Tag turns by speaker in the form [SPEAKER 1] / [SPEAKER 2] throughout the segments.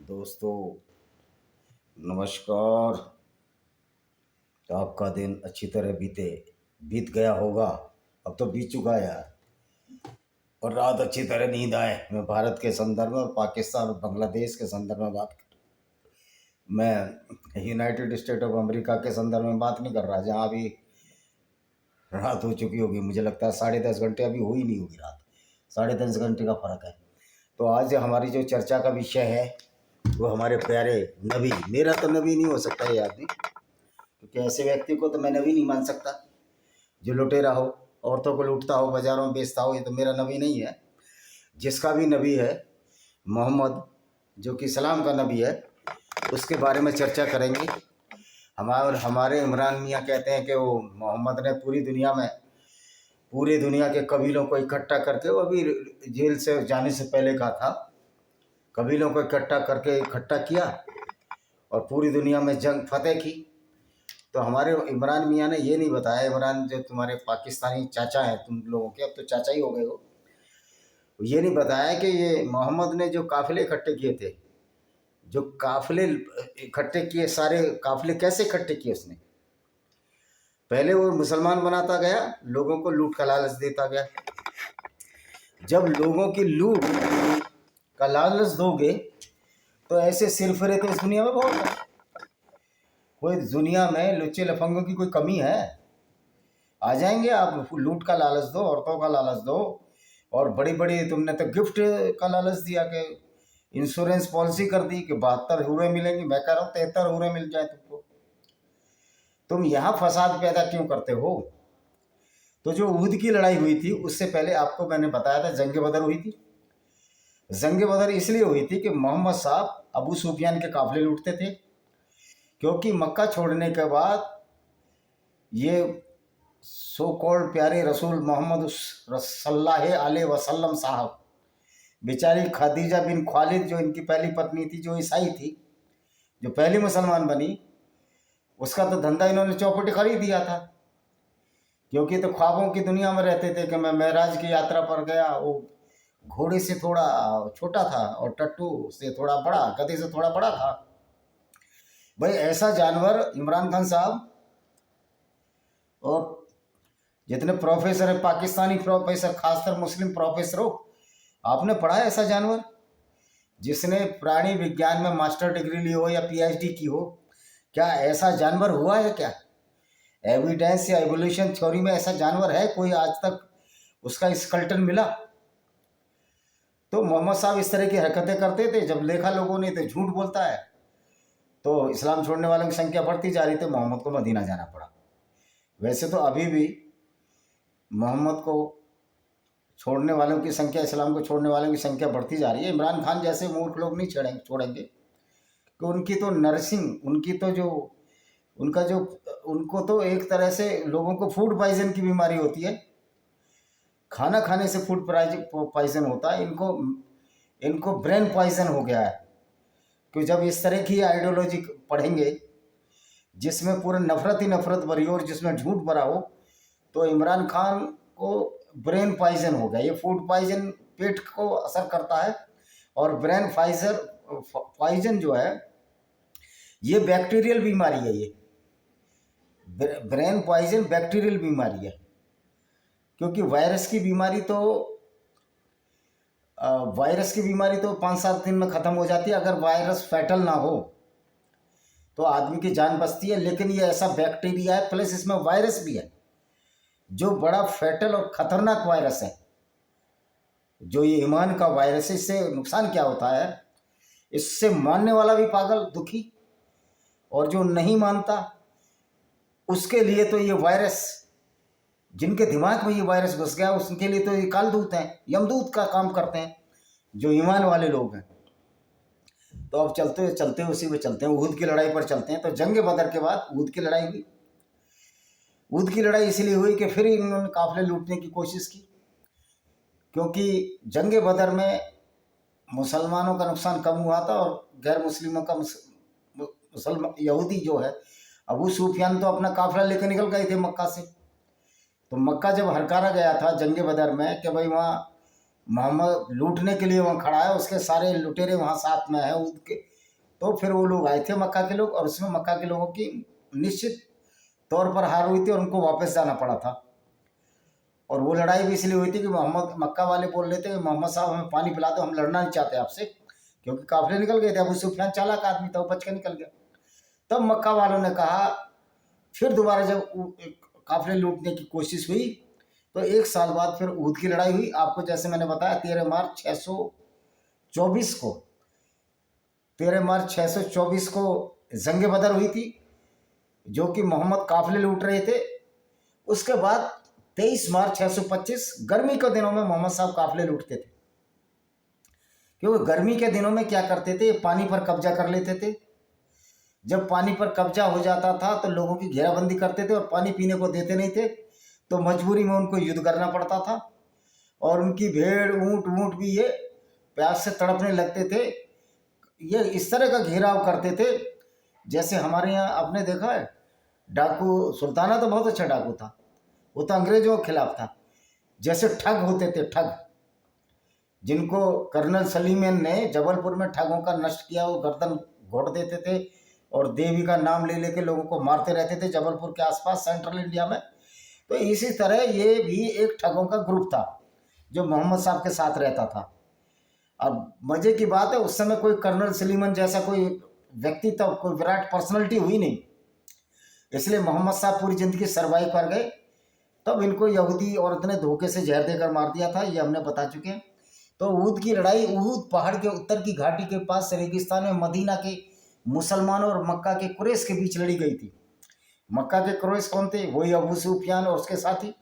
[SPEAKER 1] दोस्तों, नमस्कार। तो आपका दिन अच्छी तरह बीत गया होगा। अब तो बीत चुका है यार। और रात अच्छी तरह नींद आए। मैं भारत के संदर्भ में और पाकिस्तान और बांग्लादेश के संदर्भ में बात कर, मैं यूनाइटेड स्टेट ऑफ अमेरिका के संदर्भ में बात नहीं कर रहा, जहाँ अभी रात हो चुकी होगी। मुझे लगता है 10.5 घंटे अभी हुई नहीं होगी रात। 10.5 घंटे का फ़र्क है। तो आज हमारी जो चर्चा का विषय है वो हमारे प्यारे नबी। मेरा तो नबी नहीं हो सकता ये आदमी, क्योंकि ऐसे व्यक्ति को तो मैं नबी नहीं मान सकता जो लुटेरा हो, औरतों को लूटता हो, बाजारों में बेचता हो। ये तो मेरा नबी नहीं है। जिसका भी नबी है मोहम्मद, जो कि इस्लाम का नबी है, उसके बारे में चर्चा करेंगे। हमारे इमरान मियाँ कहते हैं कि वो मोहम्मद ने पूरी दुनिया के कबीलों को इकट्ठा करके, वो अभी जेल से जाने से पहले कहा था, कबीलों को इकट्ठा किया और पूरी दुनिया में जंग फतेह की। तो हमारे इमरान मियाँ ने ये नहीं बताया, इमरान जो तुम्हारे पाकिस्तानी चाचा हैं तुम लोगों के, अब तो चाचा ही हो गए हो, ये नहीं बताया कि ये मोहम्मद ने जो काफ़िले इकट्ठे किए थे, जो काफ़िले इकट्ठे किए, सारे काफ़िले कैसे इकट्ठे किए उसने। पहले वो मुसलमान बनाता गया, लोगों को लूट का लालच देता गया। जब लोगों की लूट का लालच दोगे तो ऐसे सिरफिरे तो इस दुनिया में बहुत है। कोई दुनिया में लुच्चे लफंगों की कोई कमी है? आ जाएंगे। आप लूट का लालच दो, औरतों का लालच दो, और बड़ी बड़ी तुमने तो गिफ्ट का लालच दिया कि इंश्योरेंस पॉलिसी कर दी कि 72 हुरे मिलेंगी। मैं कह रहा हूँ 73 हुरे मिल जाए तुमको। तुम यहाँ फसाद पैदा क्यों करते हो? तो जो उहद की लड़ाई हुई थी उससे पहले आपको मैंने बताया था जंग बदर हुई थी। जंग बदर इसलिए हुई थी कि मोहम्मद साहब अबू सुफियान के काफिले लूटते थे, क्योंकि मक्का छोड़ने के बाद ये सो कॉल्ड प्यारे रसूल मोहम्मद सल्लल्लाहु अलैहि वसल्लम साहब, बेचारी खदीजा बिन खालिद जो इनकी पहली पत्नी थी, जो ईसाई थी, जो पहली मुसलमान बनी, उसका तो धंधा इन्होंने चौपट कर ही दिया था। क्योंकि तो ख्वाबों की दुनिया में रहते थे कि मैं महराज की यात्रा पर गया, वो घोड़े से थोड़ा छोटा था और टट्टू से थोड़ा बड़ा, गधे से थोड़ा बड़ा था। भाई ऐसा जानवर इमरान खान साहब और जितने प्रोफेसर है, पाकिस्तानी प्रोफेसर, खासकर मुस्लिम प्रोफेसर हो, आपने पढ़ा है ऐसा जानवर जिसने प्राणी विज्ञान में मास्टर डिग्री ली हो या पीएचडी की हो? क्या ऐसा जानवर हुआ है क्या? एविडेंस या एवोल्यूशन थ्योरी में ऐसा जानवर है कोई आज तक उसका स्केलेटन मिला? तो मोहम्मद साहब इस तरह की हरकतें करते थे। जब देखा लोगों ने तो झूठ बोलता है, तो इस्लाम छोड़ने वालों की संख्या बढ़ती जा रही थी, मोहम्मद को मदीना जाना पड़ा। वैसे तो अभी भी मोहम्मद को छोड़ने वालों की संख्या, इस्लाम को छोड़ने वालों की संख्या बढ़ती जा रही है। इमरान खान जैसे मूर्ख लोग नहीं छोड़ेंगे कि उनकी तो नर्सिंग, उनको तो एक तरह से लोगों को फूड पॉइजन की बीमारी होती है। खाना खाने से फूड पॉइजन होता है, इनको ब्रेन पॉइजन हो गया है। कि जब इस तरह की आइडियोलॉजी पढ़ेंगे जिसमें पूरा नफरत ही नफरत भरी हो और जिसमें झूठ भरा हो, तो इमरान खान को ब्रेन पॉइजन हो गया। ये फूड पॉइजन पेट को असर करता है, और ब्रेन पॉइजन जो है ये बैक्टीरियल बीमारी है। ये ब्रेन पॉइजन बैक्टीरियल बीमारी है, क्योंकि वायरस की बीमारी तो 5-7 दिन में ख़त्म हो जाती है। अगर वायरस फैटल ना हो तो आदमी की जान बचती है, लेकिन ये ऐसा बैक्टीरिया है प्लस इसमें वायरस भी है, जो बड़ा फैटल और ख़तरनाक वायरस है, जो ये ईमान का वायरस है। इससे नुकसान क्या होता है, इससे मानने वाला भी पागल दुखी, और जो नहीं मानता उसके लिए तो ये वायरस, जिनके दिमाग में ये वायरस घुस गया, उसके लिए तो ये कालदूत हैं, यमदूत का काम करते हैं, जो ईमान वाले लोग हैं। तो अब चलते चलते उसी में चलते हैं, उहद की लड़ाई पर चलते हैं। तो जंग बदर के बाद उहद की लड़ाई हुई। उहद की लड़ाई इसलिए हुई कि फिर इन्होंने काफिले लूटने की कोशिश की, क्योंकि जंग बदर में मुसलमानों का नुकसान कम हुआ था और गैर मुस्लिमों का मुसलमान यहूदी जो है अबू सुफियान तो अपना काफिला लेकर निकल गए थे मक्का से। तो मक्का जब हरकारा गया था जंग बदर में कि भाई वहाँ मोहम्मद लूटने के लिए वहाँ खड़ा है, उसके सारे लुटेरे वहाँ साथ में हैं, तो फिर वो लोग आए थे मक्का के लोग, और उसमें मक्का के लोगों की निश्चित तौर पर हार हुई थी और उनको वापस जाना पड़ा था। और वो लड़ाई भी इसलिए हुई थी कि मोहम्मद, मक्का वाले बोल रहे थे कि मोहम्मद साहब हमें पानी पिला दो, हम लड़ना नहीं चाहते आपसे, क्योंकि काफिले निकल गए थे। अबू सुफियान चालाक आदमी था, वो बच के निकल गया। तब मक्का वालों ने कहा, फिर दोबारा जब काफिले लूटने की कोशिश हुई तो 1 साल बाद फिर उहद की लड़ाई हुई। आपको जैसे मैंने बताया 13 मार्च 624 को, 13 मार्च 624 को जंग बदर हुई थी, जो कि मोहम्मद काफिले लूट रहे थे। उसके बाद 23 मार्च 625 गर्मी के दिनों में मोहम्मद साहब काफिले लूटते थे, क्योंकि गर्मी के दिनों में क्या करते थे, पानी पर कब्जा कर लेते थे। जब पानी पर कब्जा हो जाता था तो लोगों की घेराबंदी करते थे और पानी पीने को देते नहीं थे, तो मजबूरी में उनको युद्ध करना पड़ता था। और उनकी भेड़ ऊँट भी ये प्यास से तड़पने लगते थे। ये इस तरह का घेराव करते थे जैसे हमारे यहाँ आपने देखा है डाकू, सुल्ताना तो बहुत अच्छा डाकू था, वो तो अंग्रेजों के खिलाफ था। जैसे ठग होते थे, ठग, जिनको कर्नल सलीमन ने जबलपुर में ठगों का नष्ट किया, वो गर्दन घोट देते थे और देवी का नाम ले लेके लोगों को मारते रहते थे जबलपुर के आसपास, सेंट्रल इंडिया में। तो इसी तरह ये भी एक ठगों का ग्रुप था जो मोहम्मद साहब के साथ रहता था। अब मजे की बात है, उस समय कोई कर्नल सलीमन जैसा कोई व्यक्ति तो, कोई विराट पर्सनैलिटी हुई नहीं, इसलिए मोहम्मद साहब पूरी जिंदगी सर्वाइव कर गए। तब इनको यहूदी औरत ने धोखे से जहर देकर मार दिया था, ये हमने बता चुके हैं। तो उहद की लड़ाई उहद पहाड़ के उत्तर की घाटी के पास रेगिस्तान में मदीना के मुसलमानों और मक्का के कुरैश के बीच लड़ी गई थी। मक्का के कुरैश कौन थे? वही अबू सुफियान और उसके साथी।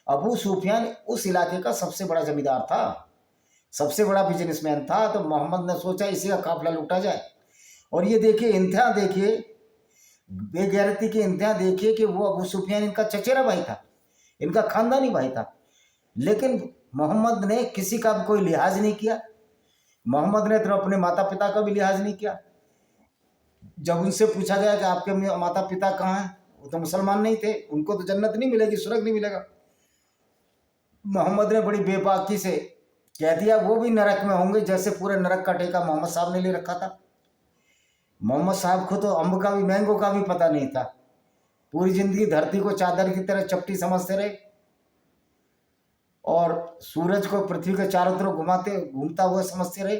[SPEAKER 1] अबू सुफियान उस इलाके का सबसे बड़ा जमींदार था, सबसे बड़ा बिजनेसमैन था। तो मोहम्मद ने सोचा इसी का काफिला लूटा जाए। और ये देखिए इंतहा, देखिए बेगैरती की इंतहा देखिए कि वो अबू सुफियान इनका चचेरा भाई था, इनका खानदानी भाई था, लेकिन मोहम्मद ने किसी का भी कोई लिहाज नहीं किया। मोहम्मद ने तो अपने माता पिता का भी लिहाज नहीं किया। जब उनसे पूछा गया कि आपके माता पिता कहाँ हैं, वो तो मुसलमान नहीं थे, उनको तो जन्नत नहीं मिलेगी, स्वर्ग नहीं मिलेगा। मोहम्मद ने बड़ी बेबाकी से कह दिया वो भी नरक में होंगे, जैसे पूरे नरक का ठेका मोहम्मद साहब ने ले रखा था। मोहम्मद साहब को तो अम्ब का भी, मैंगो का भी पता नहीं था। पूरी जिंदगी धरती को चादर की तरह चपटी समझते रहे और सूरज को पृथ्वी के चारों तरफ घूमता हुआ समझते रहे।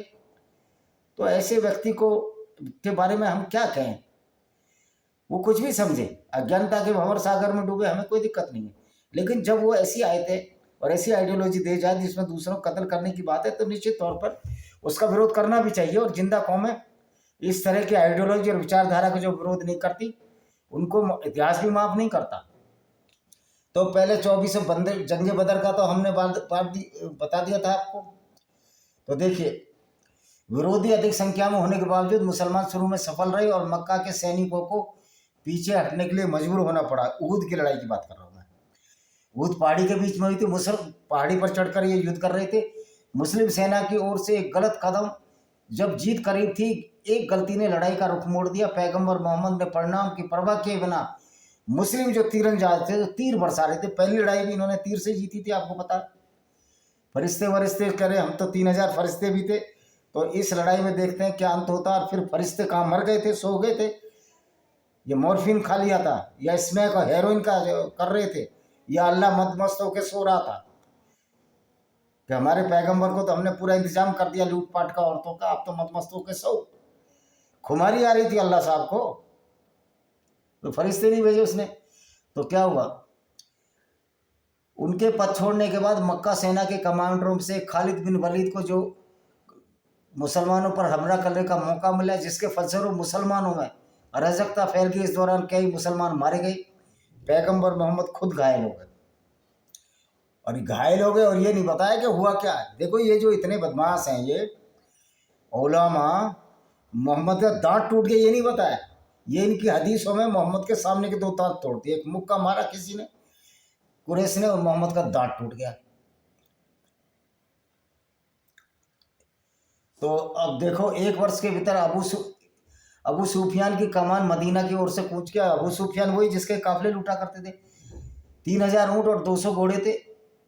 [SPEAKER 1] तो ऐसे व्यक्ति के बारे में हम क्या कहें? वो कुछ भी समझे, अज्ञानता के भंवर सागर में डूबे, हमें कोई दिक्कत नहीं है। लेकिन जब वो ऐसी आए थे और ऐसी आइडियोलॉजी दे जाए जिसमें दूसरों को कत्ल करने की बात है, तो निश्चित तौर पर उसका विरोध करना भी चाहिए। और जिंदा कौमें इस तरह की आइडियोलॉजी और विचारधारा का जो विरोध नहीं करती, उनको इतिहास भी माफ नहीं करता। तो पहले 24 जंग बदर का तो हमने बता दिया था आपको। तो देखिए, विरोधी अधिक संख्या में होने के बावजूद मुसलमान शुरू में सफल रहे और मक्का के सैनिकों को पीछे हटने के लिए मजबूर होना पड़ा। उहद की लड़ाई की बात कर रहा हूँ मैं। उहद पहाड़ी के बीच में हुई थी, मुसलमान पहाड़ी पर चढ़कर ये युद्ध कर रहे थे। मुस्लिम सेना की ओर से एक गलत कदम, जब जीत करीब थी, एक गलती ने लड़ाई का रुख मोड़ दिया। पैगंबर मोहम्मद ने परिणाम की परवाह किए बिना मुस्लिम जो तीरंदाज थे तो तीर बरसा रहे थे। पहली लड़ाई भी इन्होंने तीर से जीती थी, आपको पता। फरिश्ते वरिश्ते करे, हम तो 3000 फरिश्ते भी थे। तो इस लड़ाई में देखते हैं क्या अंत होता। और फिर फरिश्ते कहाँ मर गए थे, सो गए थे, ये मॉर्फिन खा लिया था, या स्मैक और हेरोइन का कर रहे थे, या अल्लाह मदमस्त होकर सो रहा था कि हमारे पैगंबर को तो हमने पूरा इंतजाम कर दिया लूटपाट का, औरतों का, आप तो मदमस्त होकर सो। खुमारी आ रही थी अल्लाह साहब को, तो फरिश्ते नहीं भेजे उसने। तो क्या हुआ, उनके पद छोड़ने के बाद मक्का सेना के कमांडरों से खालिद बिन वलीद को जो मुसलमानों पर हमला करने का मौका मिला, जिसके फलस्वरूप मुसलमानों में अराजकता फैल गई। इस दौरान कई मुसलमान मारे गए, पैगंबर मोहम्मद खुद घायल हो गए। और घायल हो गए और ये नहीं बताया कि हुआ क्या है। देखो ये जो इतने बदमाश हैं, ये उलमा, मोहम्मद का दांत टूट गया ये नहीं बताया। ये इनकी हदीसों में मोहम्मद के सामने के 2 दांत तोड़ दिए, एक मुक्का मारा किसी ने, कुरैश ने, और मोहम्मद का दांत टूट गया। तो अब देखो, 1 वर्ष के भीतर अबू सुफियान की कमान मदीना की ओर से कूच गया। अबू सुफियान वही जिसके काफिले लूटा करते थे। 3000 ऊँट और 200 घोड़े थे।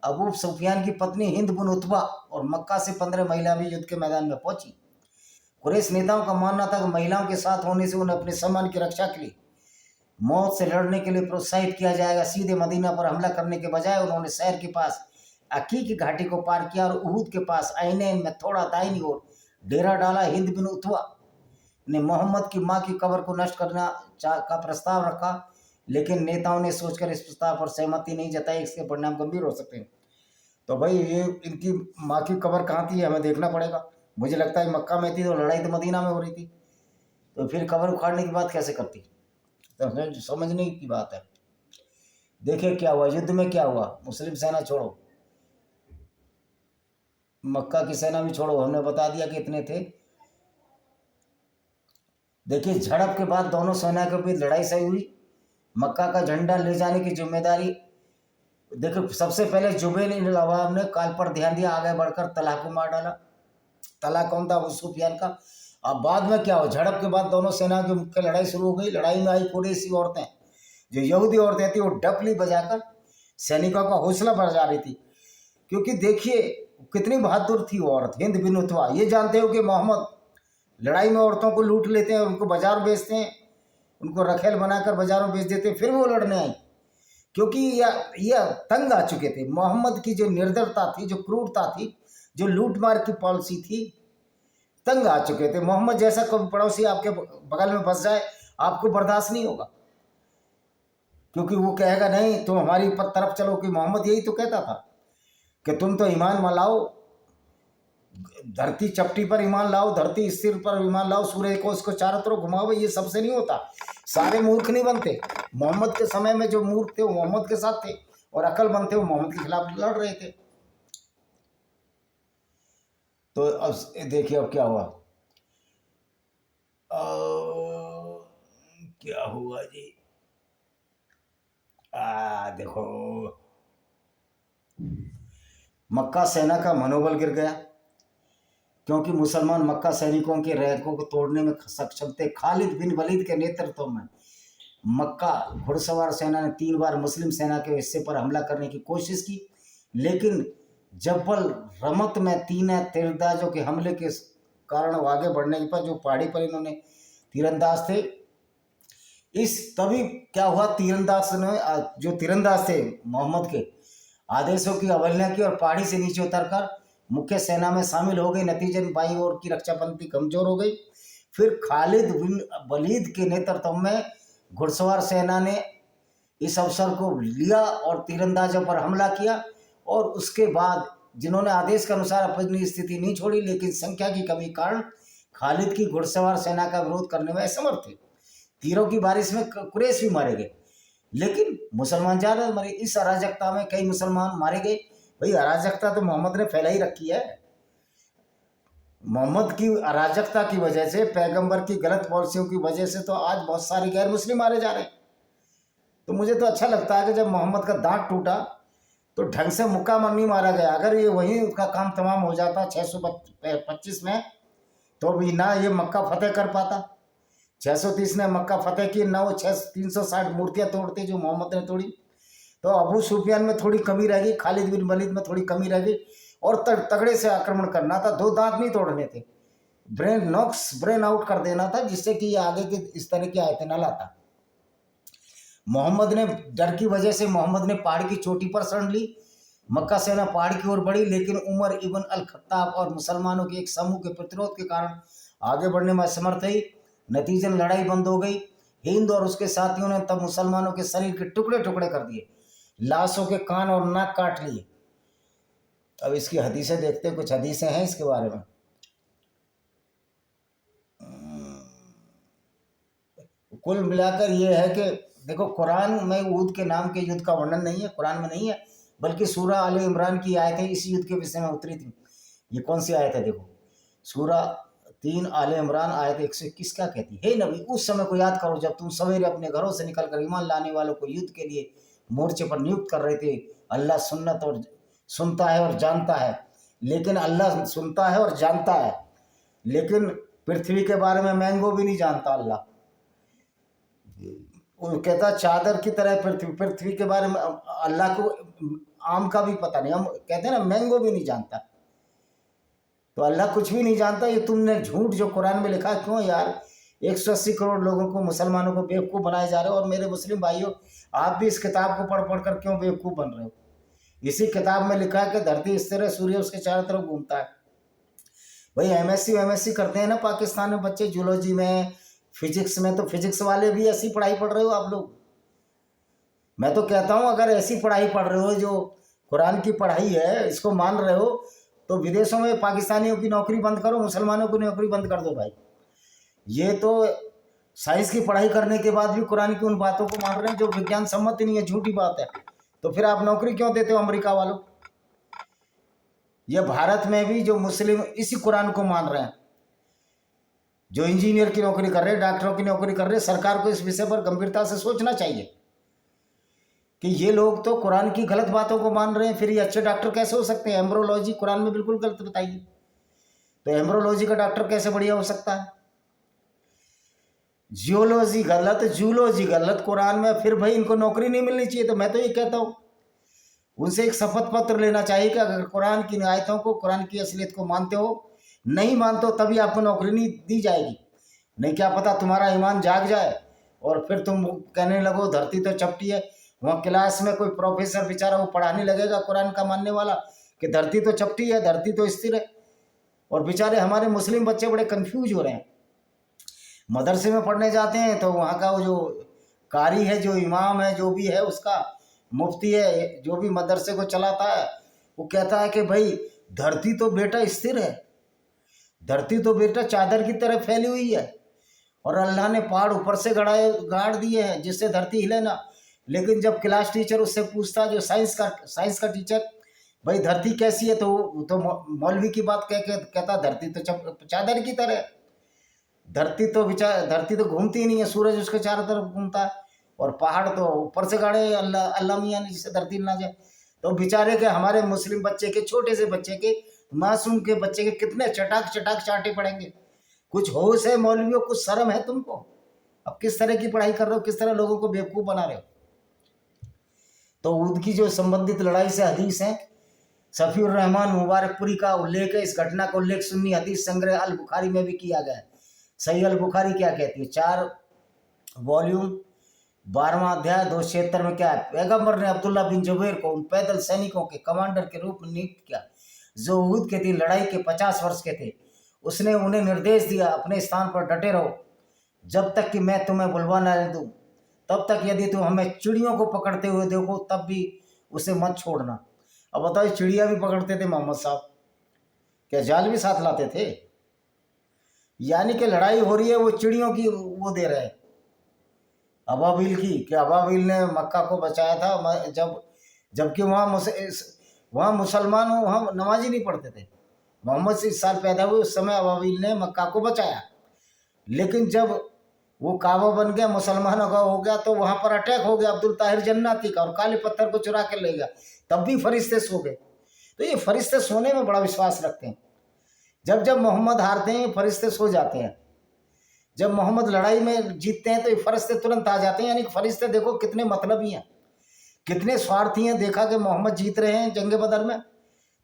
[SPEAKER 1] अबू सुफियान की पत्नी हिंद बिन उतबा और मक्का से 15 महिला भी युद्ध के मैदान में पहुंची। कुरैश नेताओं का मानना था कि महिलाओं के साथ होने से उन्हें अपने सम्मान की रक्षा के लिए मौत से लड़ने के लिए प्रोत्साहित किया जाएगा। सीधे मदीना पर हमला करने के बजाय उन्होंने शहर के पास अकीक घाटी को पार किया और उहद के पास ऐनैन में थोड़ा दाहिनी ओर डेरा डाला। हिंद बिन उतवा ने मोहम्मद की मां की कब्र को नष्ट करना का प्रस्ताव रखा, लेकिन नेताओं ने सोचकर इस प्रस्ताव पर सहमति नहीं जताई। इसके परिणाम गंभीर हो सकते हैं। तो भाई ये इनकी माँ की कब्र कहाँ थी हमें देखना पड़ेगा। मुझे लगता है मक्का में थी तो लड़ाई तो मदीना में हो रही थी, तो फिर कब्र उखाड़ने की बात कैसे करती? तो समझने की बात है। देखिए क्या हुआ युद्ध में, क्या हुआ। मुस्लिम सेना छोड़ो, मक्का की सेना भी छोड़ो, हमने बता दिया कि इतने थे। देखिए झड़प के बाद दोनों सेना के बीच लड़ाई सही हुई। मक्का का झंडा ले जाने की जिम्मेदारी, देखो सबसे पहले जुबैर इब्न अव्वाम ने काल पर ध्यान दिया, आगे बढ़कर तलहा को मार डाला। तलहा कौन था? अबू सुफियान का। अब बाद में क्या हो, झड़प के बाद दोनों सेना की मुख्य लड़ाई शुरू हो गई। लड़ाई में आई कुरैशी औरतें, जो यहूदी औरतें थी, वो डपली बजाकर सैनिकों का हौसला बढ़ा रही थी। क्योंकि देखिए कितनी बहादुर थी वो औरत, हिंद बिन उतवा। ये जानते हो कि मोहम्मद लड़ाई में औरतों को लूट लेते हैं, उनको बाजार बेचते हैं, उनको रखेल बनाकर बाजारों बेच देते हैं, फिर वो लड़ने आई। क्योंकि यह तंग आ चुके थे। मोहम्मद की जो निर्दयता थी, जो क्रूरता थी, जो लूटमार की पॉलिसी थी, तंग आ चुके थे। मोहम्मद जैसा कोई पड़ोसी आपके बगल में बस जाए, आपको बर्दाश्त नहीं होगा, क्योंकि वो कहेगा नहीं तुम हमारी तरफ चलो। कि मोहम्मद यही तो कहता था कि तुम तो ईमान में लाओ, धरती चपटी पर ईमान लाओ, धरती स्थिर पर ईमान लाओ, सूर्य को उसको चारों तरफ घुमाओ। ये सबसे नहीं होता, सारे मूर्ख नहीं बनते। मोहम्मद के समय में जो मूर्ख थे वो मोहम्मद के साथ थे, और अक्लमंद थे वो मोहम्मद के खिलाफ लड़ रहे थे। तो अब देखिए अब क्या हुआ। क्या हुआ जी, देखो मक्का सेना का मनोबल गिर गया, क्योंकि मुसलमान मक्का सैनिकों के रैकों को तोड़ने में सक्षम थे। खालिद बिन वलीद के नेतृत्व में मक्का घुड़सवार सेना ने 3 बार मुस्लिम सेना के हिस्से पर हमला करने की कोशिश की, लेकिन जब्बल रमत में 3 तीरंदाजों के हमले के कारण आगे बढ़ने पर, जो पहाड़ी पर इन्होंने तीरंदाज थे, तभी क्या हुआ, तीरंदाज ने, जो तीरंदाज थे मोहम्मद के आदेशों की अवहेलना की और पहाड़ी से नीचे उतरकर मुख्य सेना में शामिल हो गई। नतीजन बाई ओर की रक्षापंक्ति कमजोर हो गई। फिर खालिद बिन वलीद के नेतृत्व में घुड़सवार सेना ने इस अवसर को लिया और तीरंदाजों पर हमला किया, और उसके बाद जिन्होंने आदेश के अनुसार अपनी स्थिति नहीं छोड़ी, लेकिन संख्या की कमी कारण खालिद की घुड़सवार सेना का विरोध करने में असमर्थ थे। तीरों की बारिश में कुरैश भी मारे गए, लेकिन मुसलमान ज्यादा मरे। इस अराजकता में कई मुसलमान मारे गए। भाई अराजकता तो मोहम्मद ने फैला ही रखी है। मोहम्मद की अराजकता की वजह से, पैगंबर की गलत पॉलिसियों की वजह से तो आज बहुत सारे गैर मुस्लिम मारे जा रहे हैं। तो मुझे तो अच्छा लगता है कि जब मोहम्मद का दांत टूटा तो ढंग से मुक्का नहीं मारा गया। अगर ये वहीं उसका काम तमाम हो जाता 625 में, तो भी ना ये मक्का फतेह कर पाता। 630 ने मक्का फतेह की, ना वो 360 मूर्तियां तोड़ती जो मोहम्मद ने तोड़ी। तो अबू सुफियान में थोड़ी कमी रह गई, खालिद बिन वलीद में थोड़ी कमी रह गई, और तगड़े से आक्रमण करना था। 2 दांत नहीं तोड़ने थे, ब्रेन आउट कर देना था, जिससे कि ये आगे के इस तरह की आयतें न लाता। मोहम्मद ने डर की वजह से मोहम्मद ने पहाड़ की चोटी पर शरण ली। मक्का सेना पहाड़ की ओर बढ़ी, लेकिन उमर इब्न अल खत्ताब और मुसलमानों के एक समूह के प्रतिरोध के कारण आगे बढ़ने में असमर्थ हुई। नतीजन लड़ाई बंद हो गई। हिंद और उसके साथियों ने तब मुसलमानों के शरीर के टुकड़े टुकड़े कर दिए, लाशों के कान और नाक काट लिए। अब इसकी हदीसें देखते हैं, कुछ हदीसें हैं इसके बारे में। कुल मिलाकर ये है कि देखो, कुरान में उहद के नाम के युद्ध का वर्णन नहीं है, कुरान में नहीं है, बल्कि सूरा आले इमरान की आयतें इस युद्ध के विषय में उतरी थी। ये कौन सी आयत है? देखो, सूरा 3 आले इमरान आयत 121 क्या कहती है? नबी, उस समय को याद करो जब तुम सवेरे अपने घरों से निकलकर ईमान लाने वालों को युद्ध के लिए मोर्चे पर नियुक्त कर रहे थे। अल्लाह सुनता है और जानता है, लेकिन अल्लाह सुनता है और जानता है, लेकिन पृथ्वी के बारे में मैंगो भी नहीं जानता अल्लाह। वो कहता चादर की तरह पृथ्वी के बारे में अल्लाह को आम का भी पता नहीं। हम कहते हैं ना, मैंगो भी नहीं जानता। तो अल्लाह कुछ भी नहीं जानता। ये तुमने झूठ जो कुरान में लिखा, क्यों यार 180 करोड़ लोगों को, मुसलमानों को बेवकूफ़ बनाए जा रहे हो। और मेरे मुस्लिम भाइयों, आप भी इस किताब को पढ़ पढ़ कर क्यों बेवकूफ़ बन रहे हो। इसी किताब में लिखा है कि धरती स्थिर है, सूर्य उसके चारों तरफ घूमता है। भाई एमएससी करते हैं ना पाकिस्तान में बच्चे, जूलॉजी में, फिजिक्स में, तो फिजिक्स वाले भी ऐसी पढ़ाई पढ़ रहे हो आप लोग। मैं तो कहता हूँ अगर ऐसी पढ़ाई पढ़ रहे हो जो कुरान की पढ़ाई है, इसको मान रहे हो, तो विदेशों में पाकिस्तानियों की नौकरी बंद करो, मुसलमानों की नौकरी बंद कर दो भाई। ये तो साइंस की पढ़ाई करने के बाद भी कुरान की उन बातों को मान रहे हैं जो विज्ञान सम्मत ही नहीं है, झूठी बात है। तो फिर आप नौकरी क्यों देते हो अमेरिका वालों। ये भारत में भी जो मुस्लिम इसी कुरान को मान रहे हैं, जो इंजीनियर की नौकरी कर रहे हैं, डॉक्टरों की नौकरी कर रहे हैं, सरकार को इस विषय पर गंभीरता से सोचना चाहिए कि ये लोग तो कुरान की गलत बातों को मान रहे हैं, फिर ये अच्छे डॉक्टर कैसे हो सकते हैं। एम्ब्रोलॉजी कुरान में बिल्कुल गलत बताइए, तो एम्ब्रोलॉजी का डॉक्टर कैसे बढ़िया हो सकता है। जियोलॉजी गलत, जूलॉजी गलत कुरान में, फिर भाई इनको नौकरी नहीं मिलनी चाहिए। तो मैं तो ये कहता हूँ उनसे एक शपथ पत्र लेना चाहिए कि अगर कुरान की आयतों को, कुरान की असलियत को मानते हो, नहीं मानते हो तभी आपको नौकरी नहीं दी जाएगी। नहीं क्या पता तुम्हारा ईमान जाग जाए और फिर तुम कहने लगो धरती तो चपटी है। वहाँ क्लास में कोई प्रोफेसर बेचारा वो पढ़ाने लगेगा कुरान का मानने वाला कि धरती तो चपटी है, धरती तो स्थिर है, और बेचारे हमारे मुस्लिम बच्चे बड़े कंफ्यूज हो रहे हैं। मदरसे में पढ़ने जाते हैं तो वहाँ का वो जो कारी है, जो इमाम है, जो भी है, उसका मुफ्ती है, जो भी मदरसे को चलाता है, वो कहता है कि भाई धरती तो बेटा स्थिर है, धरती तो बेटा चादर की तरह फैली हुई है, और अल्लाह ने पहाड़ ऊपर से गाड़ दिए हैं जिससे धरती हिले ना। लेकिन जब क्लास टीचर उससे पूछता, जो साइंस का टीचर, भाई धरती कैसी है, तो मौलवी की बात कहता धरती तो चादर की तरह। धरती तो घूमती ही नहीं है, सूरज उसके चारों तरफ घूमता है, और पहाड़ तो ऊपर से गाड़े अल्लाह मियाँ ने, जिससे धरती ना जाए। तो बेचारे के हमारे मुस्लिम बच्चे के, छोटे से बच्चे के, मासूम के बच्चे के कितने चटाक चटाक चाटे पड़ेंगे। कुछ होश है मौलवियों, कुछ शर्म है तुमको। अब किस तरह की पढ़ाई कर रहे हो, किस तरह लोगों को बेवकूफ़ बना रहे हो। तो उनकी जो संबंधित लड़ाई से हदीस है, सफ़ीउर रहमान मुबारकपुरी का उल्लेख है। इस घटना का उल्लेख सुन्नी हदीस संग्रह अल बुखारी में भी किया गया है। सही अल बुखारी क्या कहती है, 4 वॉल्यूम 12वां अध्याय 276 में क्या है, पैगंबर ने अब्दुल्ला बिन जुबैर को उन पैदल सैनिकों के कमांडर के रूप में नियुक्त किया जो उहद के दिन लड़ाई के 50 वर्ष के थे। उसने उन्हें निर्देश दिया, अपने स्थान पर डटे रहो जब तक कि मैं तुम्हें बुलवा न दूं, तब तक यदि तुम हमें चिड़ियों को पकड़ते हुए देखो तब भी उसे मत छोड़ना। अब बताओ, चिड़िया भी पकड़ते थे मोहम्मद साहब, क्या जाल भी साथ लाते थे। यानी कि लड़ाई हो रही है, वो चिड़ियों की वो दे रहे हैं, अबाबिल की, कि अबाबिल ने मक्का को बचाया था, जबकि वहाँ मुसलमान हो, वहाँ नमाज ही नहीं पढ़ते थे। मोहम्मद से इस साल पैदा हुए, उस समय अबाबिल ने मक्का को बचाया। लेकिन जब वो काबा बन गया, मुसलमानों का हो गया, तो वहाँ पर अटैक हो गया अब्दुल ताहिर जन्नाती का, और काले पत्थर को चुरा के ले गया। तब भी फरिश्ते सो गए। तो ये फरिश्ते सोने में बड़ा विश्वास रखते हैं। जब जब मोहम्मद हारते हैं, फरिश्ते सो जाते हैं। जब मोहम्मद लड़ाई में जीतते हैं तो ये फरिश्ते तुरंत आ जाते हैं। यानी कि फरिश्ते देखो कितने मतलबी हैं, कितने स्वार्थी हैं। देखा कि मोहम्मद जीत रहे हैं जंग बदर में,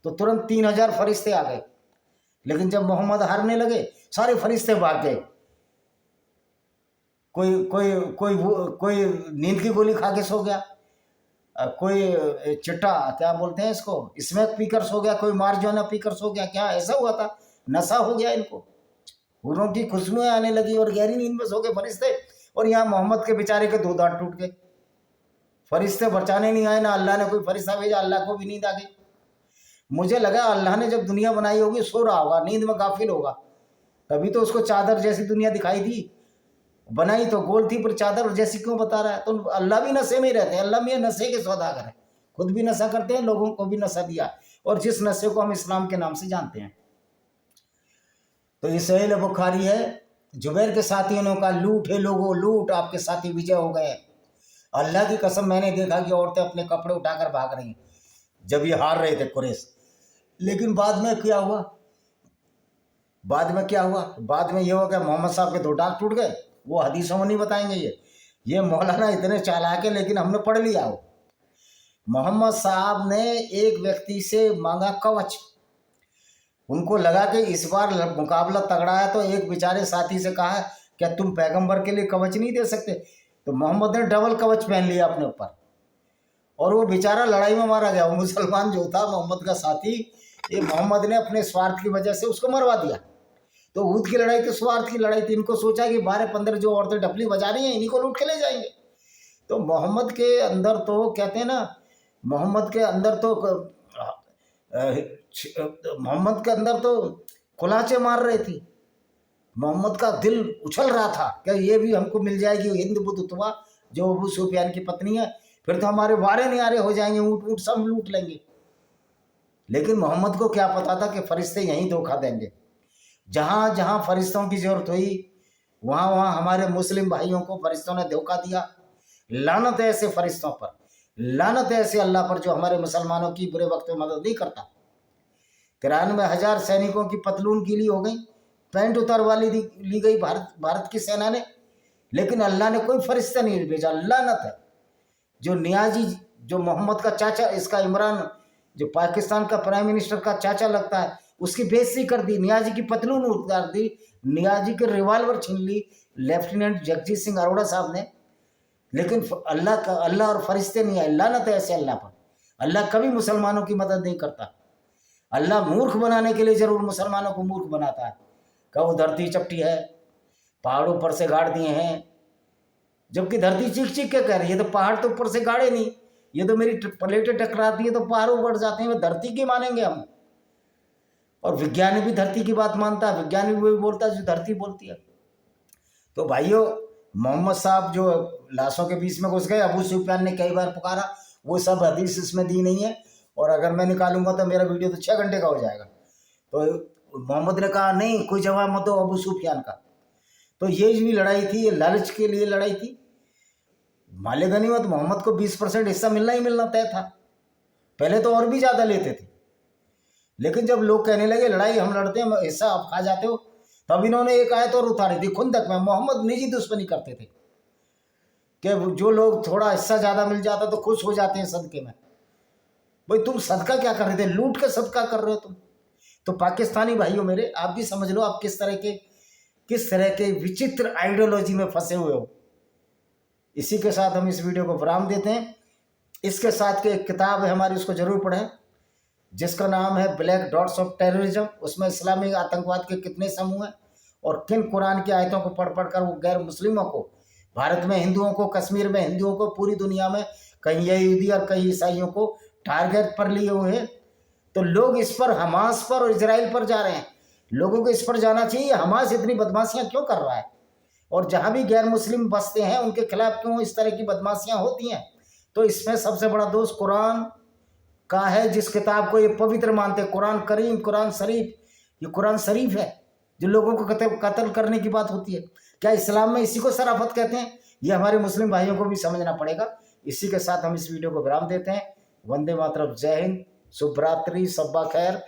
[SPEAKER 1] तो तुरंत 3000 फरिश्ते आ गए। लेकिन जब मोहम्मद हारने लगे, सारे फरिश्ते भाग गए। कोई कोई कोई कोई नींद की गोली खा के सो गया, कोई चिट्टा क्या बोलते हैं इसको, स्मैक पीकर सो गया, कोई मार्जोना पीकर सो गया। क्या ऐसा हुआ था, नशा हो गया इनको, हुर्रों की खुशबुएं आने लगी और गहरी नींद में सो गए फरिश्ते। और यहाँ मोहम्मद के बेचारे के 2 दांत टूट गए। फरिश्ते बचाने नहीं आए ना, अल्लाह ने कोई फरिश्ता भेजा, अल्लाह को भी नींद आ गई। मुझे लगा अल्लाह ने जब दुनिया बनाई होगी सो रहा होगा, नींद में गाफिल होगा, तभी तो उसको चादर जैसी दुनिया दिखाई दी। बनाई तो गोल थी, पर चादर जैसी क्यों बता रहा है। तो अल्लाह भी नशे में ही रहते हैं। अल्लाह में नशे के सौदागर है, खुद भी नशा करते हैं, लोगों को भी नशा दिया, और जिस नशे को हम इस्लाम के नाम से जानते हैं। तो ये सही बुखारी है। जुबैर के साथियों ने कहा, लूट है लोगों, लूट, आपके साथी विजय हो गए। अल्लाह की कसम, मैंने देखा कि औरतें अपने कपड़े उठाकर भाग रही जब ये हार रहे थे कुरैश। लेकिन बाद में क्या हुआ, बाद में ये हुआ कि मोहम्मद साहब के 2 दांत टूट गए। वो हदीसों में नहीं बताएंगे ये मौलाना इतने चालाक है, लेकिन हमने पढ़ लिया। हो मोहम्मद साहब ने एक व्यक्ति से मांगा कवच, उनको लगा कि इस बार मुकाबला तगड़ा है, तो एक बेचारे साथी से कहा, क्या तुम पैगंबर के लिए कवच नहीं दे सकते? तो मोहम्मद ने डबल कवच पहन लिया अपने ऊपर, और वो बेचारा लड़ाई में मारा गया। वो मुसलमान जो था मोहम्मद का साथी, ये मोहम्मद ने अपने स्वार्थ की वजह से उसको मरवा दिया। तो ऊद की लड़ाई तो स्वार्थ की लड़ाई थी। इनको सोचा कि 12-15 जो औरतें डपली बजा रही हैं, इन्हीं को लूट के ले जाएंगे। तो मोहम्मद के अंदर तो कहते हैं ना, मोहम्मद के अंदर तो मोहम्मद के अंदर तो कुलाचे मार रही थी। मोहम्मद का दिल उछल रहा था कि ये भी हमको मिल जाएगी हिंद बुद्ध तुवा, जो अबू सुफियान की पत्नी है, फिर तो हमारे वारे न्यारे हो जाएंगे, ऊँट ऊँट सब लूट लेंगे। लेकिन मोहम्मद को क्या पता था कि फरिश्ते यहीं धोखा देंगे। जहाँ जहाँ फरिश्तों की जरूरत हुई, वहाँ वहाँ हमारे मुस्लिम भाइयों को फरिश्तों ने धोखा दिया। लानत है ऐसे फरिश्तों पर, लानत है ऐसे अल्लाह पर जो हमारे मुसलमानों की बुरे वक्त में मदद नहीं करता। 93,000 सैनिकों की पतलून गीली हो गई, पैंट उतारवा ली गई भारत की सेना ने, लेकिन अल्लाह ने कोई फरिश्ता नहीं भेजा। लानत है जो नियाजी, जो मोहम्मद का चाचा, इसका इमरान जो पाकिस्तान का प्राइम मिनिस्टर का चाचा लगता है, उसकी बेइज्जती कर दी, नियाजी की पतलून उतार दी, नियाजी के रिवाल्वर छीन ली लेफ्टिनेंट जगजीत सिंह अरोड़ा साहब ने। लेकिन अल्लाह और फरिश्ते नहीं आए। लानत है ऐसे अल्लाह पर। अल्लाह कभी मुसलमानों की मदद नहीं करता। अल्लाह मूर्ख बनाने के लिए जरूर मुसलमानों को मूर्ख बनाता है। कब वो धरती चपटी है, पहाड़ों पर से गाड़ दिए हैं, जबकि धरती चीख चीख के कह रही है, तो पहाड़ तो ऊपर से गाड़े नहीं, ये तो मेरी प्लेटें टकराती है तो पहाड़ों बढ़ जाते हैं, वो धरती की मानेंगे हम। और विज्ञानी भी धरती की बात मानता है, विज्ञानी भी बोलता है जो धरती बोलती है। तो भाइयों, मोहम्मद साहब जो लाशों के बीच में घुस गए, अबू सुफियान ने कई बार पुकारा, वो सब हदीस इसमें दी नहीं है, और अगर मैं निकालूंगा तो मेरा वीडियो तो 6 घंटे का हो जाएगा। तो मोहम्मद ने कहा नहीं, कोई जवाब मत दो अबू सुफियान का। तो ये भी लड़ाई थी, ये लालच के लिए लड़ाई थी। माले गनीमत मोहम्मद को 20% हिस्सा मिलना ही मिलना तय था। पहले तो और भी ज़्यादा लेते थे, लेकिन जब लोग कहने लगे लड़ाई हम लड़ते हैं, हिस्सा आप खा जाते हो, तब इन्होंने एक आयत और उतारी थी खुंदक में। मोहम्मद निजी दुश्मनी करते थे कि जो लोग थोड़ा हिस्सा ज़्यादा मिल जाता तो खुश हो जाते हैं सदके में। भाई तुम सदका क्या कर रहे थे? लूट के सदका कर रहे हो तुम। तो पाकिस्तानी भाइयों मेरे, आप भी समझ लो आप किस तरह के विचित्र आइडियोलॉजी में फंसे हुए हो। इसी के साथ हम इस वीडियो को विराम देते हैं। इसके साथ के एक किताब है हमारी, उसको जरूर पढ़ें, जिसका नाम है ब्लैक डॉट्स ऑफ टेररिज्म। उसमें इस्लामी आतंकवाद के कितने समूह हैं और किन कुरान की आयतों को पढ़ पढ़ कर वो गैर मुस्लिमों को, भारत में हिंदुओं को, कश्मीर में हिंदुओं को, पूरी दुनिया में कहीं यहूदी और कहीं ईसाइयों को टारगेट पर लिए हुए हैं। तो लोग इस पर, हमास पर और इजराइल पर जा रहे हैं। लोगों को इस पर जाना चाहिए, हमास इतनी बदमाशियां क्यों कर रहा है, और जहाँ भी गैर मुस्लिम बसते हैं उनके खिलाफ क्यों इस तरह की बदमाशियां होती हैं। तो इसमें सबसे बड़ा दोष कुरान का है, जिस किताब को ये पवित्र मानते हैं, कुरान करीम, कुरान शरीफ। ये कुरान शरीफ है जो लोगों को कत्ल करने की बात होती है। क्या इस्लाम में इसी को शराफत कहते हैं? ये हमारे मुस्लिम भाइयों को भी समझना पड़ेगा। इसी के साथ हम इस वीडियो को विराम देते हैं। वंदे मातरम, जय हिंद, शुभ रात्रि, सब्बा खैर।